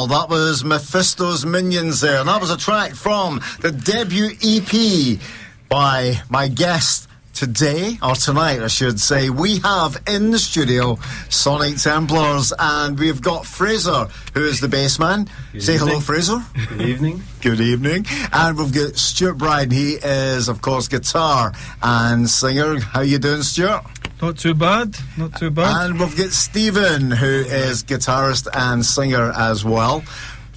Well, that was Mephisto's Minions there, and that was a track from the debut EP by my guest today, or tonight I should say. We have in the studio Sonic Templars, and we've got Fraser, who is the bass man. Say hello, Fraser. Good evening. Good evening. And we've got Stuart Bryan. He is, of course, guitar and singer. How you doing, Stuart? Not too bad, not too bad. And we've got Stephen, who is guitarist and singer as well.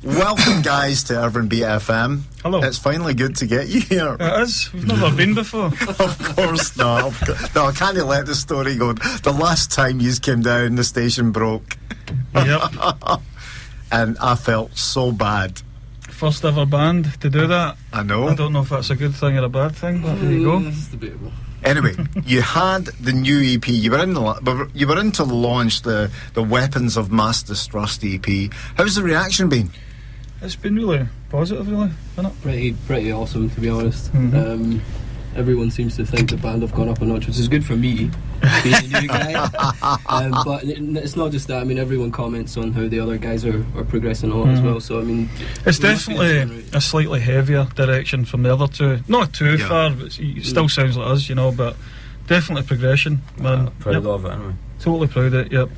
Welcome, guys, to Urban Beat FM. Hello. It's finally good to get you here. It is. We've never been before. Of course not. No, I can't let the story go. The last time you came down, the station broke. Yep. And I felt so bad. First ever band to do that. I know. I don't know if that's a good thing or a bad thing, but there you go. This is debatable. Anyway, you had the new EP. You were in to launch the Weapons of Mass Distrust EP. How's the reaction been? It's been really positive, really, isn't it? Pretty awesome, to be honest. Mm-hmm. Everyone seems to think the band have gone up a notch, which is good for me, being a new guy. But it's not just that. I mean, everyone comments on how the other guys are progressing a lot as well. So I mean, it's definitely a slightly heavier direction from the other two. Not too far, but it still sounds like us, you know. But definitely progression, man. Proud of it, anyway. Totally proud of it. Yep.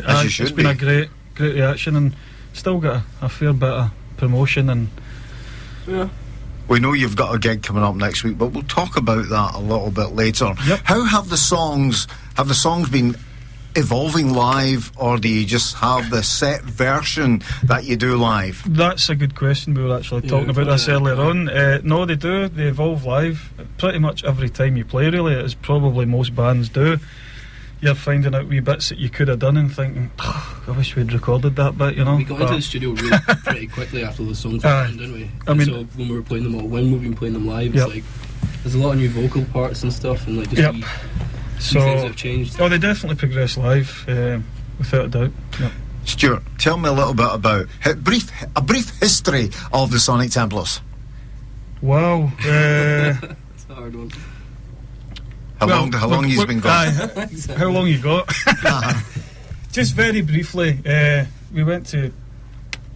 As you should it's been a great reaction, and still got a fair bit of promotion and. Yeah. We know you've got a gig coming up next week, but we'll talk about that a little bit later. Yep. How have the songs been evolving live, or do you just have the set version that you do live? That's a good question. We were actually talking about this earlier on. No, they do. They evolve live pretty much every time you play, really, as probably most bands do. You're finding out wee bits that you could have done and thinking, I wish we'd recorded that bit, you know. We got into the studio really pretty quickly after the songs were done, didn't we? I mean, so when we were playing them all, when we've been playing them live, it's like there's a lot of new vocal parts and stuff, and like just wee things that have changed. Oh, they definitely progress live, without a doubt. Yep. Stuart, tell me a little bit about a brief history of the Sonic Templars. Wow. That's a hard one. How long he's been gone? Exactly. How long you got? Just very briefly, we went to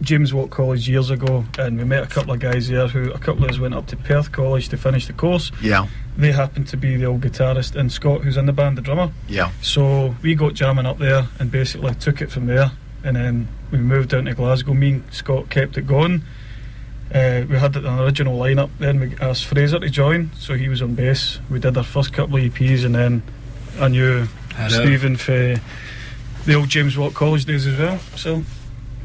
James Watt College years ago, and we met a couple of guys there who, a couple of us went up to Perth College to finish the course. Yeah. They happened to be the old guitarist, and Scott, who's in the band, the drummer. Yeah. So we got jamming up there and basically took it from there, and then we moved down to Glasgow. Me and Scott kept it going. We had an original lineup, then we asked Fraser to join, so he was on bass. We did our first couple of EPs, and then I knew Stephen for the old James Watt College days as well, so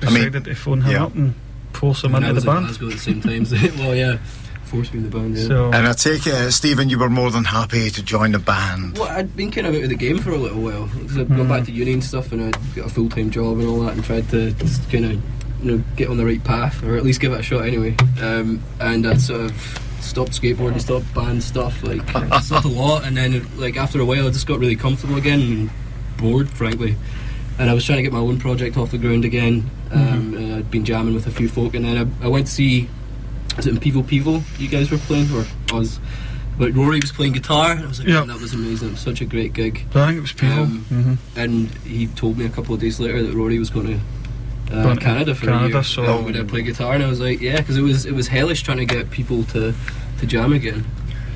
decided to phone him up and force him into the band. I was in Glasgow at the same time, so, well, yeah, forced me in the band. Yeah. So, and I take it, Stephen, you were more than happy to join the band. Well, I'd been kind of out of the game for a little while, because I'd gone back to uni and stuff, and I'd got a full-time job and all that, and tried to just kind of, you know, get on the right path, or at least give it a shot anyway. And I'd sort of stopped skateboarding, stopped band stuff, like stopped a lot, and then like after a while I just got really comfortable again and bored, frankly. And I was trying to get my own project off the ground again. And I'd been jamming with a few folk, and then I went to see, is it in Pivo you guys were playing, or was, but Rory was playing guitar, and I was like, man, that was amazing. It was such a great gig. I think it was Pivo. And he told me a couple of days later that Rory was going to Canada for a year. So would I play guitar? And I was like, yeah, because it was hellish trying to get people to jam again.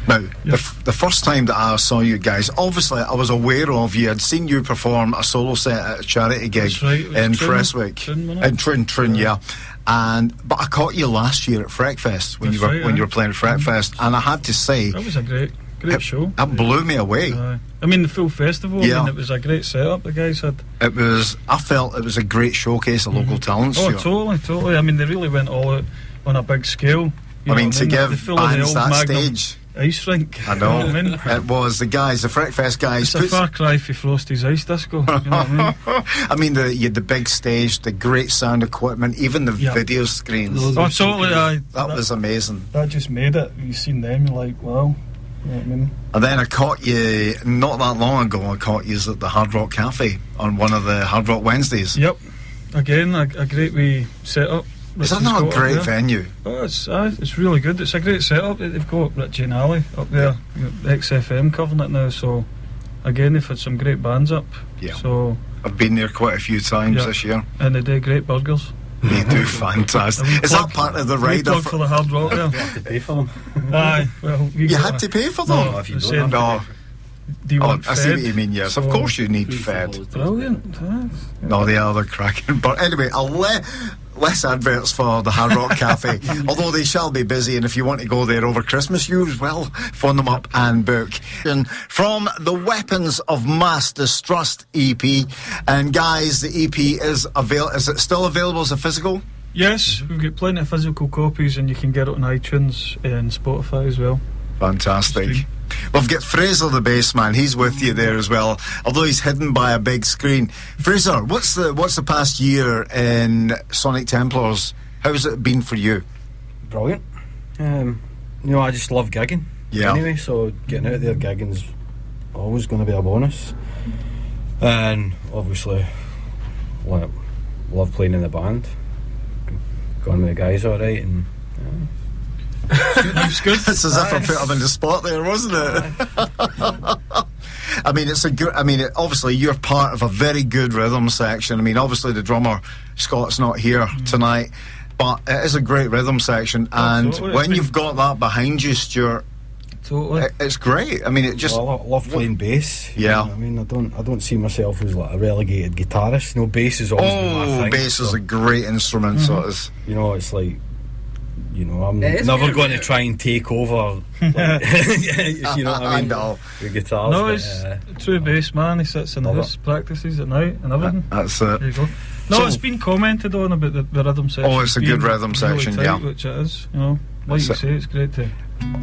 Now, the first time that I saw you guys, obviously I was aware of you. I'd seen you perform a solo set at a charity gig in Prestwick, in Trin, yeah. But I caught you last year at Freckfest when you were playing at Freckfest, and I had to say that was a great show. That blew me away. I mean, the full festival. I mean, it was a great setup the guys had. I felt it was a great showcase of local talents. Oh, totally. I mean, they really went all out on a big scale. I mean, to give bands that stage. Ice rink. I know. It was the Freckfest guys. It's a far cry for Frosty's Ice Disco. You know what I mean? You had the big stage, the great sound equipment, even the video screens. Oh, totally. That was amazing. That just made it. You seen them, you're like, wow. You know what I mean? And then I caught you not that long ago. I caught you at the Hard Rock Cafe on one of the Hard Rock Wednesdays. Yep. Again, a great wee setup. Is that not a great venue? Oh, it's really good. It's a great setup. They've got Richie and Ali up there, XFM covering it now. So again, they've had some great bands up. Yeah. So I've been there quite a few times this year. And they do great burgers. They do fantastic. Is that part of the We ride? plug for the Hard Rock there. You have to pay for them. Aye, well, we You got had a- to pay for them? No, if you the don't same. No. Do you Oh, want I see fed? what you mean, yes. Of So- course you need Free fed. football's Brilliant. Aye. No, they are, they're cracking. But anyway, less adverts for the Hard Rock Cafe, although they shall be busy, and if you want to go there over Christmas, you as well phone them up and book. And from the Weapons of Mass Distrust EP, and guys, the EP is it still available as a physical? Yes, we've got plenty of physical copies, and you can get it on iTunes and Spotify as well. Fantastic. We've got Fraser the bass man. He's with you there as well, although he's hidden by a big screen. Fraser, what's the past year in Sonic Templars? How's it been for you? Brilliant. I just love gigging. Yeah. Anyway, so getting out there gigging's always going to be a bonus. And obviously, love playing in the band. Going with the guys all right, and Life's good. It's as if I put him in the spot there, wasn't it? I mean, it's a good. I mean, obviously, you're part of a very good rhythm section. I mean, obviously, the drummer Scott's not here tonight, but it is a great rhythm section. And Absolutely. when you've got that behind you, Stuart, Totally. it's great. I mean, it just. I love playing bass. Yeah. You know what I mean, I don't see myself as like a relegated guitarist. No, bass is always been my thing. Bass is a great instrument. So it is. You know, it's like, I'm It is never good, going to yeah. try and take over. Like, you know what I mean? know. The guitars. No, but, he's a true bass man. He sits in the Love house, practices at night and everything. That's it. There you go. No, So- it's been commented on about the rhythm section. Oh, it's a good being rhythm really section, tight, yeah. Which it is, Like That's you it. say, it's great to.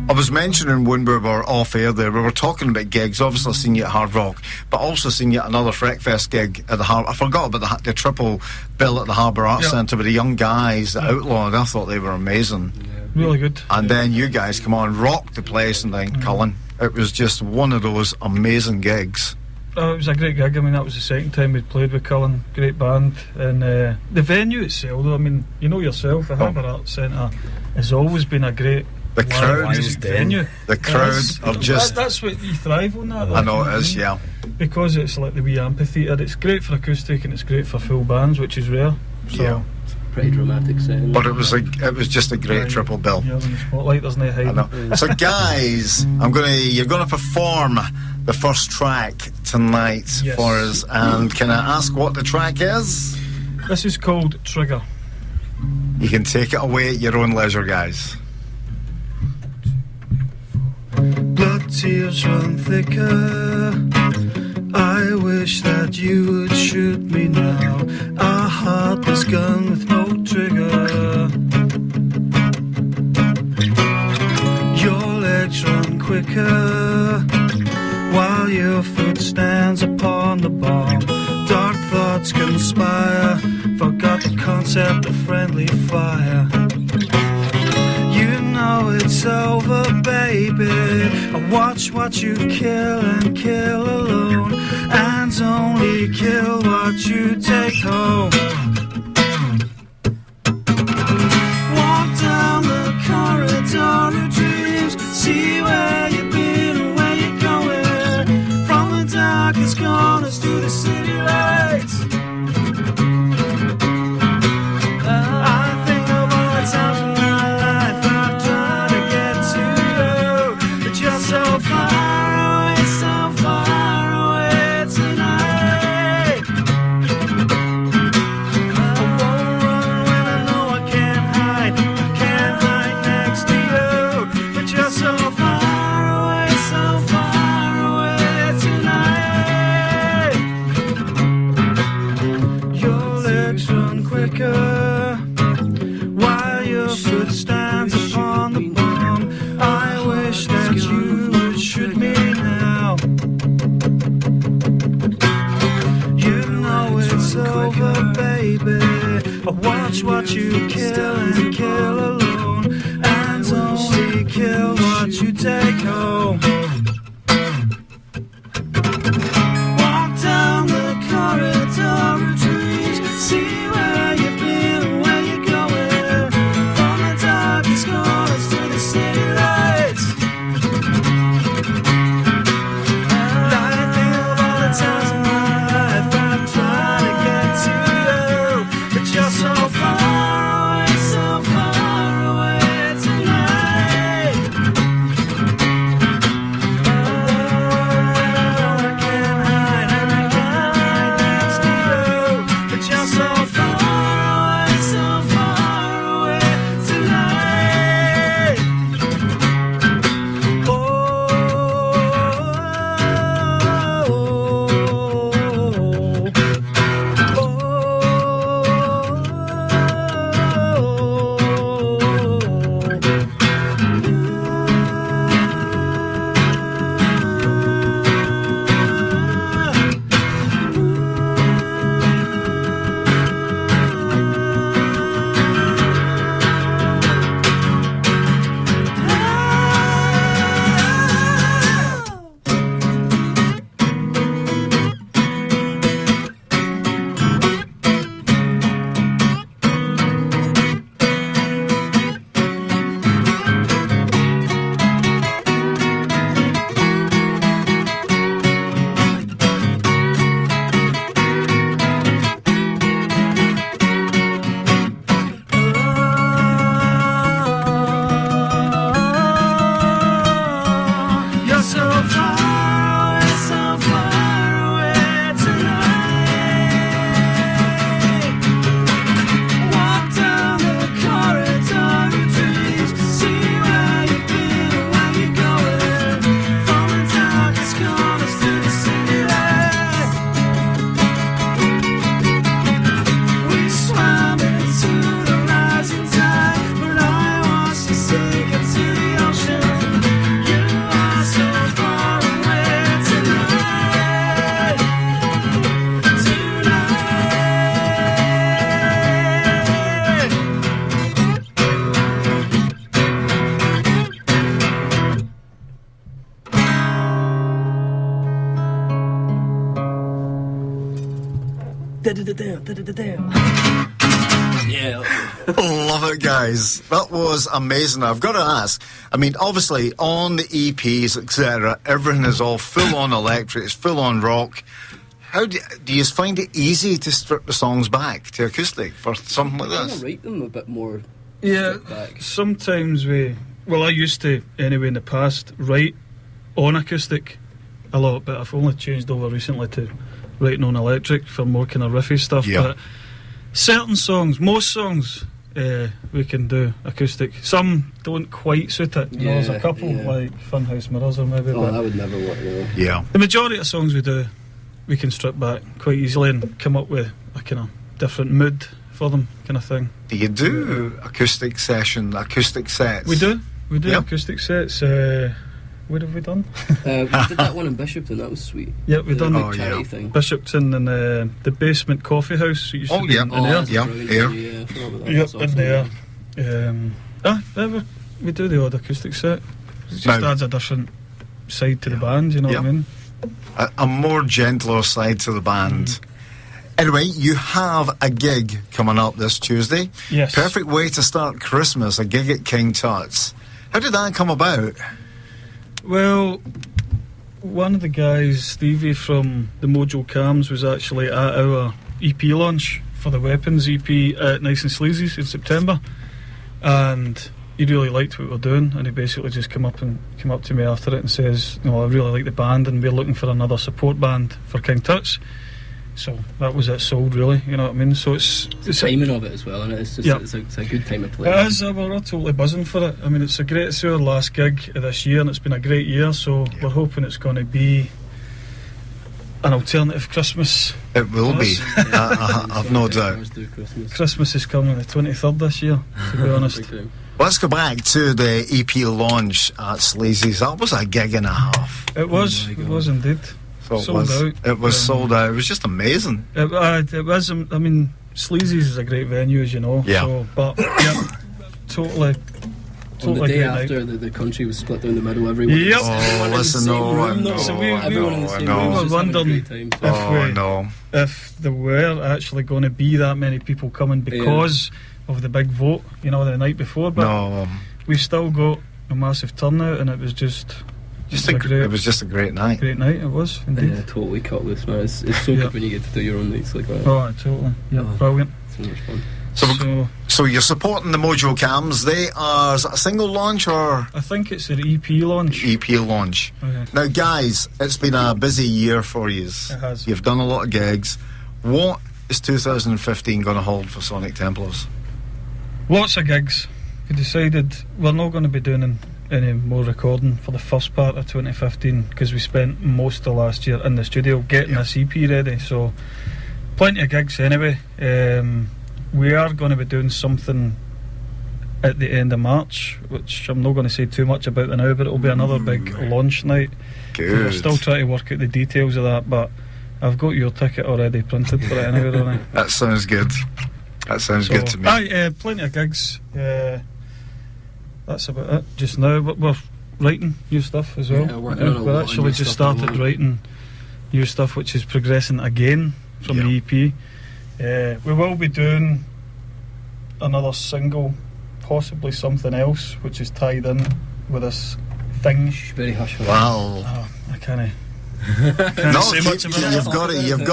I was mentioning when we were off air there, we were talking about gigs. Obviously, I've seen you at Hard Rock, but also seen you at another Freckfest gig at the Harbour. I forgot about the triple bill at the Harbour Arts Yeah. Centre with the young guys, the Outlawed. I thought they were amazing. Really good. And then you guys come on, rocked the place, and then Cullen. It was just one of those amazing gigs. Oh, it was a great gig. I mean, that was the second time we'd played with Cullen. Great band. And the venue itself, though, I mean, you know yourself, the Harbour Arts Centre has always been a great The live crowd, music venue. the crowd That's- are just. That's what you thrive on, that. I know it is, yeah. Because it's like the wee amphitheatre. It's great for acoustic and it's great for full bands, which is rare. So, Yeah. Pretty dramatic setting. But it was just a great triple bill. You're in the spotlight, there's no I hiding. know. So guys, you're gonna perform the first track tonight Yes. for us, and can I ask what the track is? This is called Trigger. You can take it away at your own leisure, guys. Blood tears run thicker. I wish that you would shoot me now. A heartless gun with no trigger. Your legs run quicker while your foot stands upon the bomb. Dark thoughts conspire. Forgot the concept of friendly fire. You know it's over, baby. I watch you kill and kill alone, and only kill what you take home. Walk down the corridor of dreams, see where you've been and where you're going. From the darkest corners to the city lights. I think of all the times in my life I've tried to get to you, but you're so far away tonight. I won't run when I know I can't hide. I can't hide next to you, but you're so far away tonight. Your legs run quicker while your foot stands upon the bomb. I wish that you would shoot me now. You know it's over, baby. I watch what you kill and kill alone, and only kill what you take home. Walk down the corridor of dreams, see where you've been and where you're going. From the darkest corners to the city lights. I think of all the times in my life I've tried to get to you, but you're so far Yeah. Love it, guys. That was amazing. I've got to ask. I mean, obviously, on the EPs, etc., everything is all full on electric. It's full on rock. How do you find it easy to strip the songs back to acoustic for something like I this? write them a bit more. Yeah, stripped back. sometimes I used to, anyway, in the past, write on acoustic a lot, but I've only changed over recently to writing on electric for more kind of riffy stuff. Yeah. But certain songs, most songs, we can do acoustic. Some don't quite suit it. You know, there's a Yeah, couple, yeah. like Funhouse Mirrors or maybe, Oh, but that would never work. No. Yeah. the majority of songs we do, we can strip back quite easily and come up with a kind of different mood for them, kind of thing. Do you do acoustic sets? We do Yeah. acoustic sets. What have we done? We did that one in Bishopton. That was sweet. Yeah, we've The done Oh, big charity yeah. thing. Bishopton and the basement coffee house. It used Oh, to be yeah. in Oh, there. that's yeah, brilliant. here. Yeah, I forgot about that. Yep, That's in awesome. there. We do the odd acoustic set. It just Now- adds a different side to the band, you know Yeah. what I mean? A more gentler side to the band. Anyway, you have a gig coming up this Tuesday. Yes. Perfect way to start Christmas, a gig at King Tut's. How did that come about? Well, one of the guys, Stevie from the Mojo Cams, was actually at our EP launch for the Weapons EP at Nice and Sleazy's in September, and he really liked what we were doing, and he basically just came up to me after it and says, "No, I really like the band, and we're looking for another support band for King Tut's." So that was it sold, really. You know what I mean? So it's The timing of it as well, and it's just Yeah. it's a good time to play. It is. We're totally buzzing for it. I mean, it's our last gig of this year, and it's been a great year. So we're hoping it's going to be an alternative Christmas. It will be. Yeah. I've no doubt. Templars do Christmas. Christmas is coming on the 23rd this year, to be honest. Big time. Let's go back to the EP launch at Sleazy's. That was a gig and a half. It was. my It God. was indeed. So Sold out. It was sold out. It was just amazing. It was. I mean, Sleazy's is a great venue, as you know. Yeah. So, but yeah, totally. On the Totally day great night. after the country was split down the middle, everyone Yep. was everyone in the listen, same no, room, I though. know, So we- Everyone in the I same know. room was We just were having a wondering great time. if Oh, we- no. If there were actually going to be that many people coming because of the big vote, you know, the night before, but No. we still got a massive turnout, and it was just It was just a great night. great night. It was indeed. Yeah, totally cut loose, man. It's so Yeah. good when you get to do your own nights like that. Oh, totally. Yeah, Oh. brilliant. So much fun. So you're supporting the Mojo Cams. They are, is that a single launch or I think it's their EP launch. EP launch? Okay. Now, guys, it's been a busy year for you. It has. You've done a lot of gigs. What is 2015 going to hold for Sonic Templars? Lots of gigs. We decided we're not going to be doing any more recording for the first part of 2015 because we spent most of last year in the studio getting this EP ready. So plenty of gigs anyway. We are going to be doing something at the end of March, which I'm not going to say too much about now, but it'll be another big launch night. We're Good. still trying to work out the details of that, but I've got your ticket already printed for it anyway, Ronnie. That sounds good. That sounds good to me. Aye, plenty of gigs. That's about it just now. But we're writing new stuff as well. Yeah, working on a We've lot of actually new just stuff at the started moment. writing new stuff, which is progressing again from the EP. We will be doing another single, possibly something else, which is tied in with this thing. Very hush hush. Wow. Oh, I can't No, say much about it. you've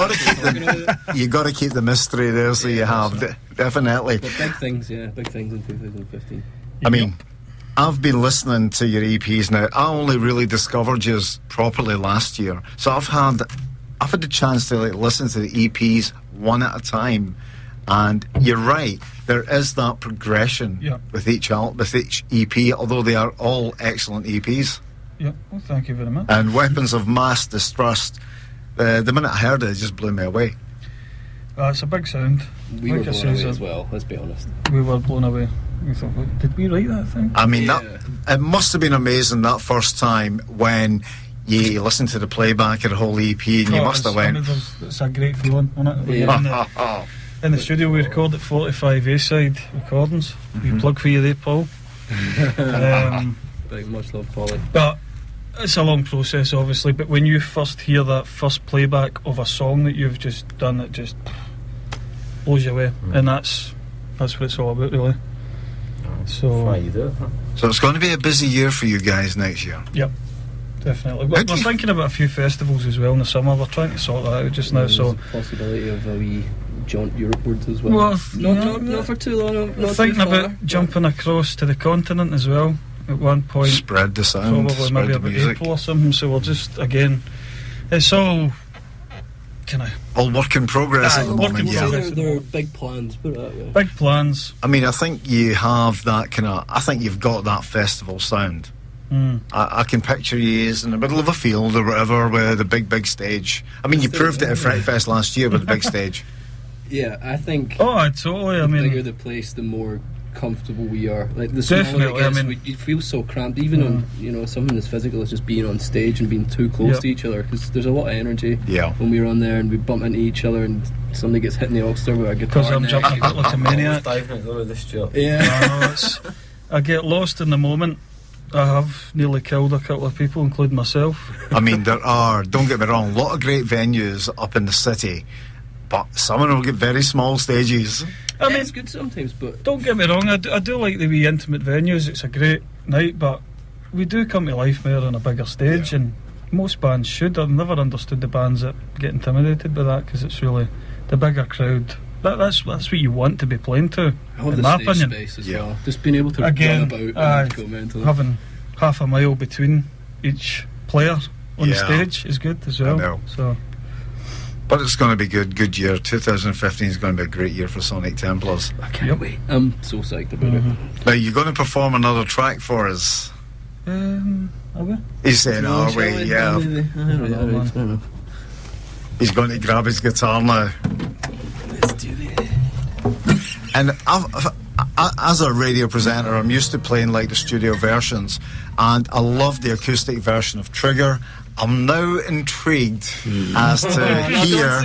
got to keep the mystery there. So you have definitely. But big things, yeah, big things in 2015. I mean, I've been listening to your EPs now. I only really discovered yours properly last year, so I've had the chance to listen to the EPs one at a time. And you're right, there is that progression with each EP, although they are all excellent EPs. Yeah, well, thank you very much. And Weapons of Mass Distrust, the minute I heard it just blew me away. It's a big sound. We Like were I blown says, away as well, let's be honest. We were blown away. We thought, did we write that thing? I mean, Yeah. it must have been amazing that first time when you listened to the playback of the whole EP and you must have went, It's a great feeling on it. When you're Yeah. in the studio, we record at 45 A-side recordings. We plug for you there, Paul. Big much love, Polly. But it's a long process, obviously. But when you first hear that first playback of a song that you've just done, it just blows you away, and that's what it's all about, really. So Why you do it? Huh? So it's going to be a busy year for you guys next year. Yep, definitely. We're thinking about a few festivals as well in the summer. We're trying to sort that out just now. There's So a possibility of a wee jaunt Europewards as well. Not for too long. we're thinking about jumping across to the continent as well at one point. Spread the sound, Probably spread maybe the about music. April or something. So we'll just again, it's all kind of All work in progress Aye, at the work moment, in yeah. progress. They're big plans, put it that way. big plans. I mean, I think you have that kind of. I think you've got that festival sound. I can picture you as in the middle of a field or whatever with a big stage. I mean, you proved it at Fright Fest last year with the big stage. Yeah, I think Oh, totally. I the bigger mean, the place, the more comfortable we are. Like the smaller Definitely, it gets, I mean- you feel so cramped. Even on something as physical as just being on stage and being too close Yep. to each other, because there's a lot of energy Yeah. when we're on there and we bump into each other and somebody gets hit in the Ulster with a guitar. because I'm neck. jumping about like a maniac. Diving at the door of this job. Yeah. I get lost in the moment. I have nearly killed a couple of people, including myself. I mean, there are, don't get me wrong, a lot of great venues up in the city, but some of them will get very small stages. I mean, it's good sometimes, but don't get me wrong, I do like the wee intimate venues. It's a great night, but we do come to life more on a bigger stage, and most bands should. I've never understood the bands that get intimidated by that, because it's really the bigger crowd. That's what you want to be playing to, I love in the my stage opinion. space as Yeah. well. Just being able to Again, run about aye, and go mental. Having half a mile between each player on the Yeah. stage is good as well. know. So But it's going to be good year. 2015 is going to be a great year for Sonic Templars. I can't wait. I'm so psyched about it. Now, you're going to perform another track for us. are we? He's saying, No, are shall we? we? Yeah. Maybe. I don't know. He's going to grab his guitar now. Let's do it. And as a radio presenter, I'm used to playing like the studio versions, and I love the acoustic version of Trigger. I'm now intrigued as to hear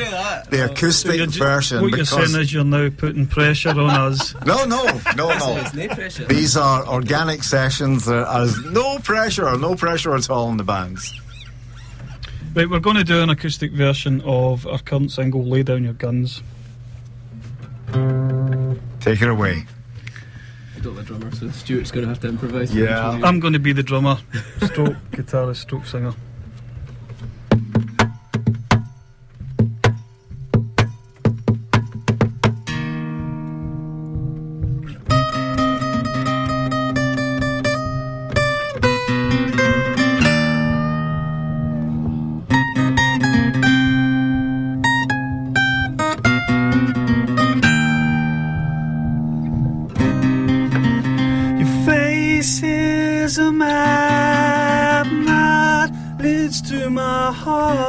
the acoustic version, What you're because saying is you're now putting pressure on us. no. It's no pressure. These are organic sessions. There is no pressure at all in the bands. Right, we're going to do an acoustic version of our current single, Lay Down Your Guns. Take it away. I'm not the drummer, so Stuart's going to have to improvise. Yeah. I'm going to be the drummer, stroke guitarist, stroke singer. Is a map that leads to my heart,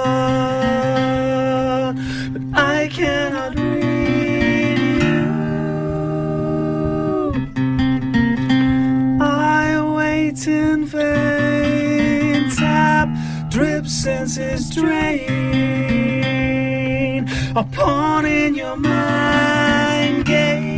but I cannot read you. I wait in vain, tap, drip, senses drain upon in your mind games.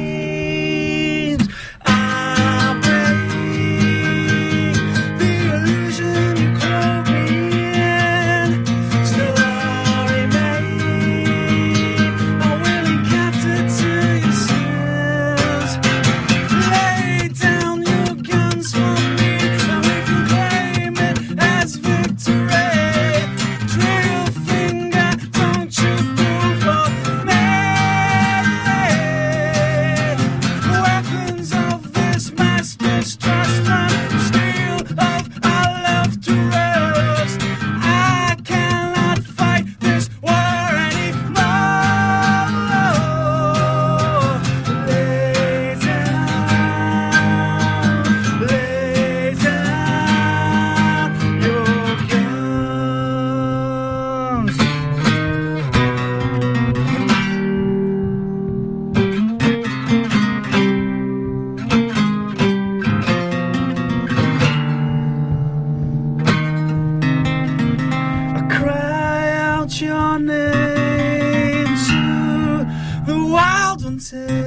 Your name to the wild and tame,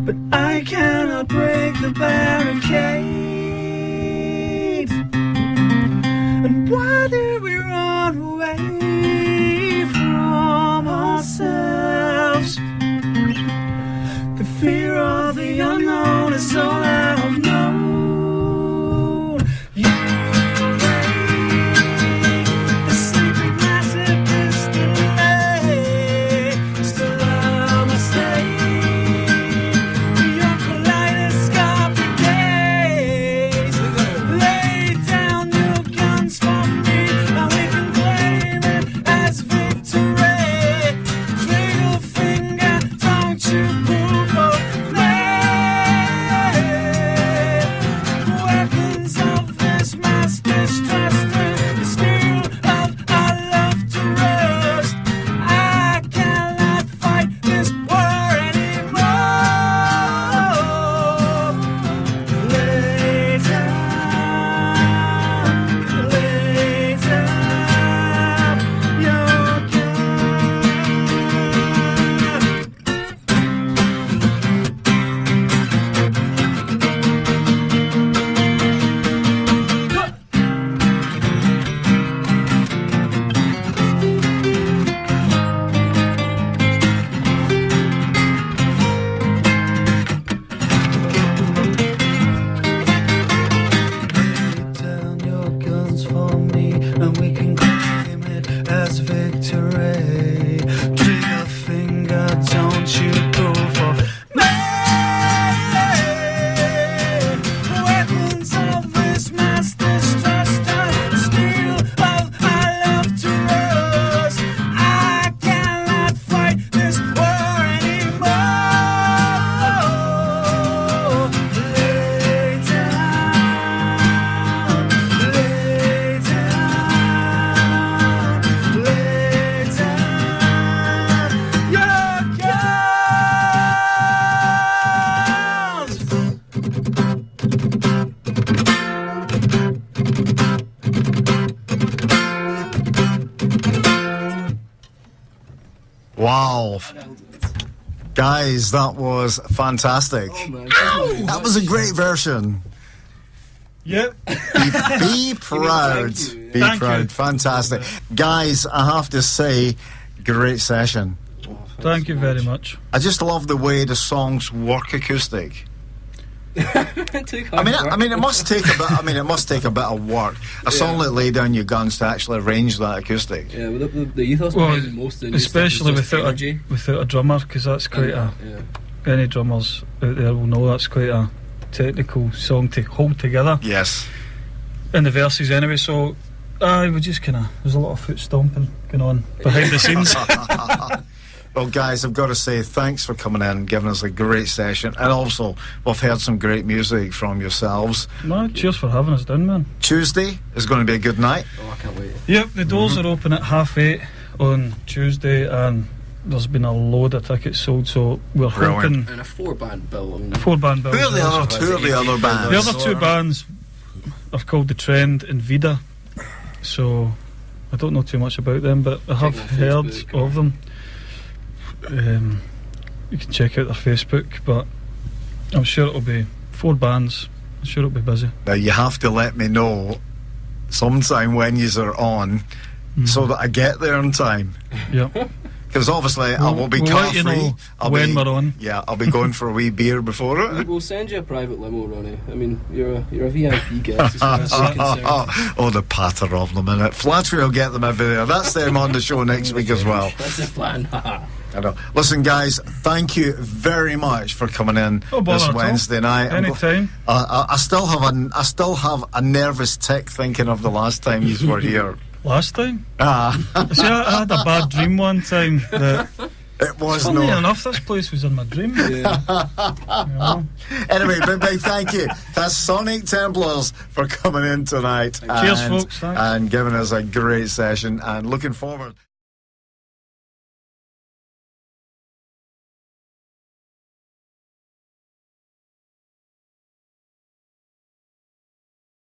but I cannot break the barricade. And why did we run away from ourselves? Wow. Guys, that was fantastic. Oh, man. That was a great version. Yep. Be proud. Thank you. Be Thank proud. you. Fantastic. Guys, I have to say, great session. Thank you very much. I just love the way the songs work acoustic. I mean, it must take a bit. I mean, it must take a bit of work. A song like "Lay Down Your Guns" to actually arrange that acoustic. Yeah, well, the ethos Well, behind most of the new stuff especially is just without energy. without a drummer, because that's quite Yeah. any drummers out there will know that's quite a technical song to hold together Yes. in the verses anyway. So we just kind of, there's a lot of foot stomping going on behind the scenes. Well, guys, I've got to say thanks for coming in and giving us a great session. And also, we've heard some great music from yourselves. No, cheers for having us down, man. Tuesday is going to be a good night. Oh, I can't wait. Yep, the doors are open at 8:30 on Tuesday, and there's been a load of tickets sold, so we're Brilliant. hoping And a 4-band bill. I mean, 4-band bills. Who are the other two of the other bands? The other two bands are called The Trend and Vida, so I don't know too much about them, but I have Check on heard Facebook. of them. You can check out their Facebook, but I'm sure it'll be 4 bands. I'm sure it'll be busy. Now, you have to let me know sometime when you are on so that I get there in time. Yep. Because obviously I will be we'll car let you free. know when we're on. Yeah, I'll be going for a wee beer before it. We'll send you a private limo, Ronnie. I mean, you're a VIP guest as far as I'm concerned. Oh, the patter of them in it. Flattery will get them over there. That's them on the show next week as well. That's the plan. I know. Listen, guys, thank you very much for coming in No bother this at all. Wednesday night. Anytime. I still have a nervous tick thinking of the last time you were here. Last time? Ah, See, I had a bad dream one time that, it was funnily no. enough, this place was in my dream. Yeah. You know? Anyway, big thank you to Sonic Templars for coming in tonight. Cheers, folks. Thanks. And giving us a great session and looking forward.